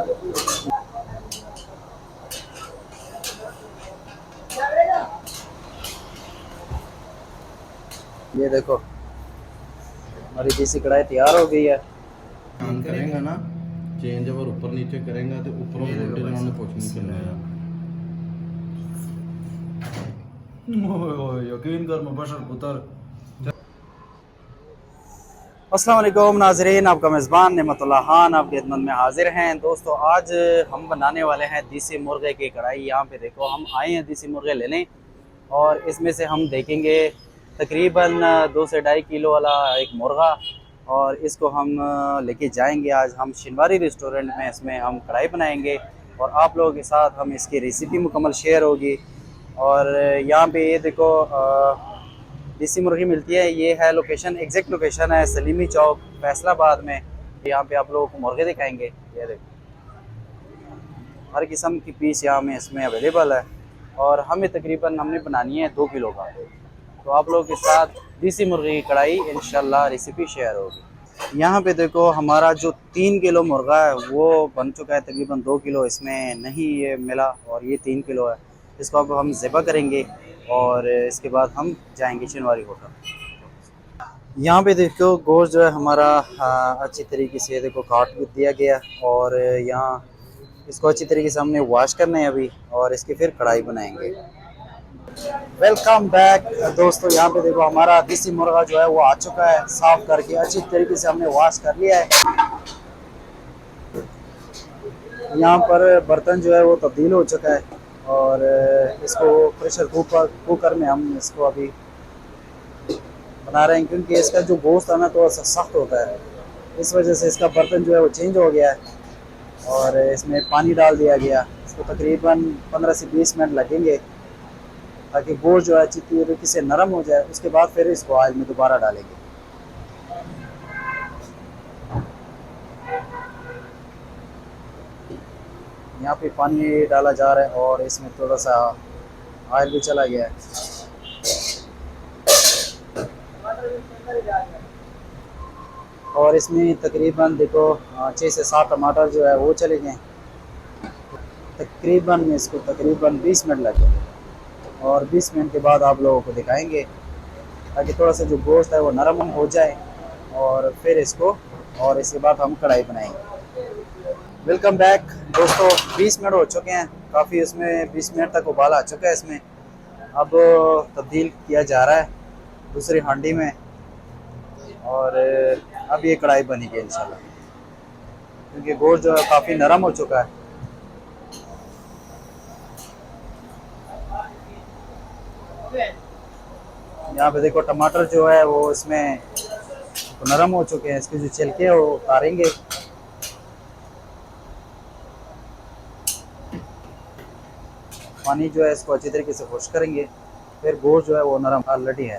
ये देखो हमारी देसी कढ़ाई तैयार हो गई है। ऑन करेंगे ना, चेंज अगर ऊपर नीचे करेंगे तो ऊपर वोल्टेज उन्होंने कुछ नहीं करना है। यकीन कर मुबशर पुत्र। अस्सलाम वालेकुम नाजरीन, आपका मेज़बान नेमतुल्लाह खान आपकी खिदमत में हाजिर हैं। दोस्तों आज हम बनाने वाले हैं देसी मुर्गे की कढ़ाई। यहाँ पे देखो हम आए हैं देसी मुर्गे लेने और इसमें से हम देखेंगे तकरीबन 2 से 2.5 किलो वाला एक मुर्गा और इसको हम लेके जाएंगे। आज हम शिनवारी रेस्टोरेंट में इसमें हम कढ़ाई बनाएंगे और आप लोगों के साथ हम इसकी रेसिपी मुकम्मल शेयर होगी। और यहाँ पे ये देखो देसी मुर्गी मिलती है। ये है लोकेशन, एग्जैक्ट लोकेशन है सलीमी चौक फैसलाबाद में। यहाँ पे आप लोगों को मुर्गे दिखाएंगे। ये देखो हर किस्म की पीस यहाँ में इसमें अवेलेबल है और हमें तकरीबन हमने बनानी है 2 किलो का। तो आप लोगों के साथ देसी मुर्गी की कढ़ाई इंशाल्लाह रेसिपी शेयर होगी। यहाँ पे देखो हमारा जो 3 किलो मुर्गा है वो बन चुका है। तकरीबन 2 किलो इसमें नहीं ये मिला और ये 3 किलो है। इसको अब हम ज़िबा करेंगे और इसके बाद हम जाएंगे शिनवारी होटल। यहाँ पे देखो गोश्त जो है हमारा अच्छी तरीके से देखो काट भी दिया गया और यहाँ इसको अच्छी तरीके से हमने वॉश करना है अभी और इसकी फिर कढ़ाई बनाएंगे। वेलकम बैक दोस्तों, यहाँ पे देखो हमारा देसी मुर्गा जो है वो आ चुका है। साफ करके अच्छी तरीके से हमने वॉश कर लिया है। यहाँ पर बर्तन जो है वो तब्दील हो चुका है और इसको प्रेशर कुकर में हम इसको अभी बना रहे हैं क्योंकि इसका जो गोश्त है ना थोड़ा सा सख्त होता है। इस वजह से इसका बर्तन जो है वो चेंज हो गया है और इसमें पानी डाल दिया गया। इसको तकरीबन 15 से 20 मिनट लगेंगे ताकि गोश्त जो है अच्छी तरीके से नरम हो जाए। उसके बाद फिर इसको ऑयल में दोबारा डालेंगे। यहाँ पे पानी डाला जा रहा है और इसमें थोड़ा सा ऑयल भी चला गया है। और इसमें तकरीबन देखो 6 से 7 टमाटर जो है वो चले गए। तकरीबन इसको तकरीबन 20 मिनट लगेंगे और 20 मिनट के बाद आप लोगों को दिखाएंगे ताकि थोड़ा सा जो गोश्त है वो नरम हो जाए और फिर इसको और इसके बाद हम कढ़ाई बनाएंगे। वेलकम बैक दोस्तों, 20 मिनट हो चुके हैं। काफ़ी इसमें 20 मिनट तक उबाल आ चुका है। इसमें अब तब्दील किया जा रहा है दूसरी हांडी में और अब ये कढ़ाई बनेगी इंशाल्लाह क्योंकि गोश्त जो है काफ़ी नरम हो चुका है। यहाँ पे देखो टमाटर जो है वो इसमें तो नरम हो चुके हैं। इसके जो छिलके हैं वो उतारेंगे। पानी जो है इसको अच्छी तरीके से खुश्क करेंगे। फिर गोश्त जो है वो नरम ऑलरेडी है।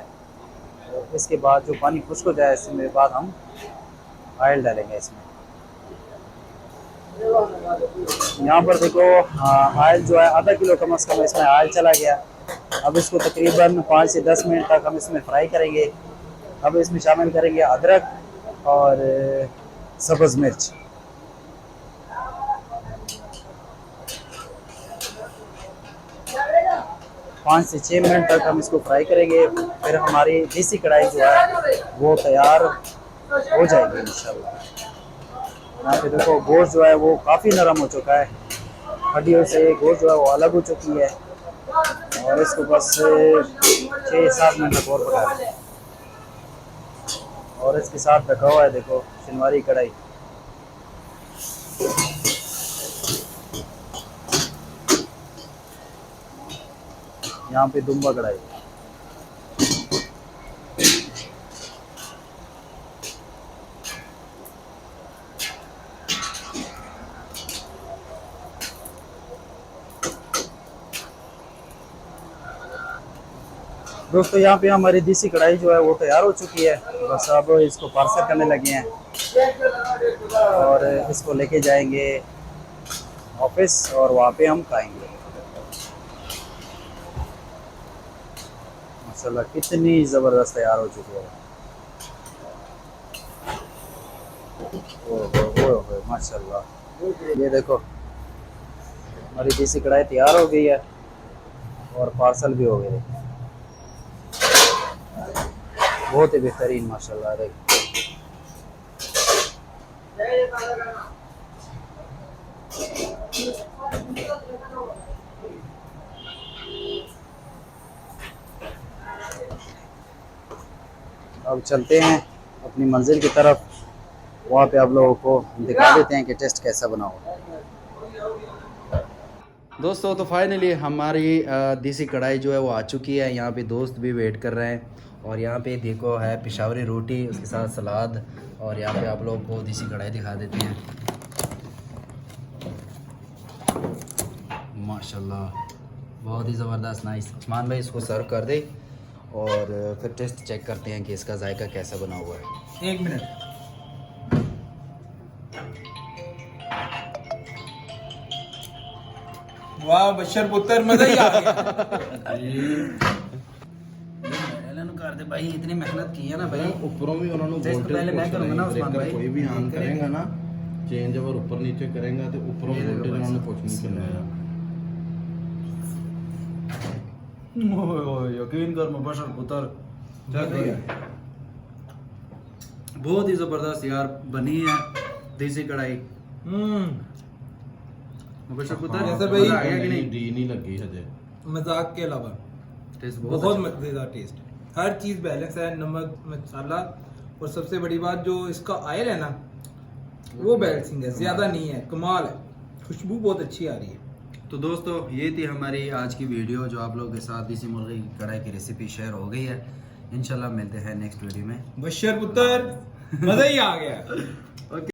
तो इसके बाद जो पानी खुश्क हो जाए इसके बाद हम ऑयल डालेंगे इसमें। यहाँ पर देखो ऑयल जो है आधा किलो कम से कम इसमें ऑयल चला गया। अब इसको तकरीबन 5 से 10 मिनट तक हम इसमें फ्राई करेंगे। अब इसमें शामिल करेंगे अदरक और सब्ज़ मिर्च। 5 से 6 मिनट तक हम इसको फ्राई करेंगे। फिर हमारी देसी कढ़ाई जो है वो तैयार हो जाएगी इंशाल्लाह। यहाँ पे देखो गोश्त जो है वो काफ़ी नरम हो चुका है। हड्डियों से गोश्त जो है वो अलग हो चुकी है और इसको बस 6-7 मिनट तक और पकाएं। और इसके साथ रखा हुआ है देखो शिनवारी कढ़ाई। यहाँ पे दुम्बा कढ़ाई। दोस्तों यहाँ पे हमारी देसी कढ़ाई जो है वो तैयार हो चुकी है। बस अब इसको पार्सल करने लगे हैं और इसको लेके जाएंगे ऑफिस और वहाँ पे हम खाएंगे। माशाल्लाह कितनी ज़बरदस्त तैयार हो चुकी है। ओह माशाल्लाह। ये देखो हमारी देसी कढ़ाई तैयार हो गई है और पार्सल भी हो गए। बहुत ही बेहतरीन माशाल्लाह। देखो अब चलते हैं अपनी मंजिल की तरफ, वहाँ पे आप लोगों को दिखा देते हैं कि टेस्ट कैसा बना हुआ। दोस्तों तो फाइनली हमारी देसी कढ़ाई जो है वो आ चुकी है। यहाँ पे दोस्त भी वेट कर रहे हैं और यहाँ पे देखो है पेशावरी रोटी, उसके साथ सलाद, और यहाँ पे आप लोगों को देसी कढ़ाई दिखा देते हैं। माशाल्लाह बहुत ही ज़बरदस्त नाइस। उस्मान भाई इसको सर्व कर दे और फिर टेस्ट चेक करते हैं कि इसका जायका कैसा बना हुआ है। 1 मिनट। वाह बशर पुत्र, मजा ही आ गया। कर दे भाई, इतनी मेहनत की है ना भाई। ऊपरों भी उन्होंने टेस्ट वोल्टेज पहले मैं करूंगा ना उस्मान भाई। कोई भी ऑन करेगा ना चेंज ओवर ऊपर नीचे करेगा तो ऊपरों ये देखो वोल्टेज भाई। उन्होंने कुछ नहीं करना है। यकीन कर मुबशर पुत्र, बहुत ही जबरदस्त यार बनी है देसी कढ़ाई। मुबशर पुत्र हाँ, ऐसा भाई- मजा आ गया कि नहीं? डी नहीं लगी हजे। मजाक के अलावा टेस्ट बहुत बहुत मजेदार टेस्ट, हर चीज बैलेंस है, नमक मसाला, और सबसे बड़ी बात जो इसका ऑयल है ना वो बैलेंसिंग है, ज्यादा नहीं है, कमाल है, खुशबू बहुत अच्छी आ रही है। तो दोस्तों ये थी हमारी आज की वीडियो जो आप लोगों के साथ देसी मुर्गी की कढ़ाई की रेसिपी शेयर हो गई है। इंशाल्लाह मिलते हैं नेक्स्ट वीडियो में। बशर पुत्र, मजा ही आ गया।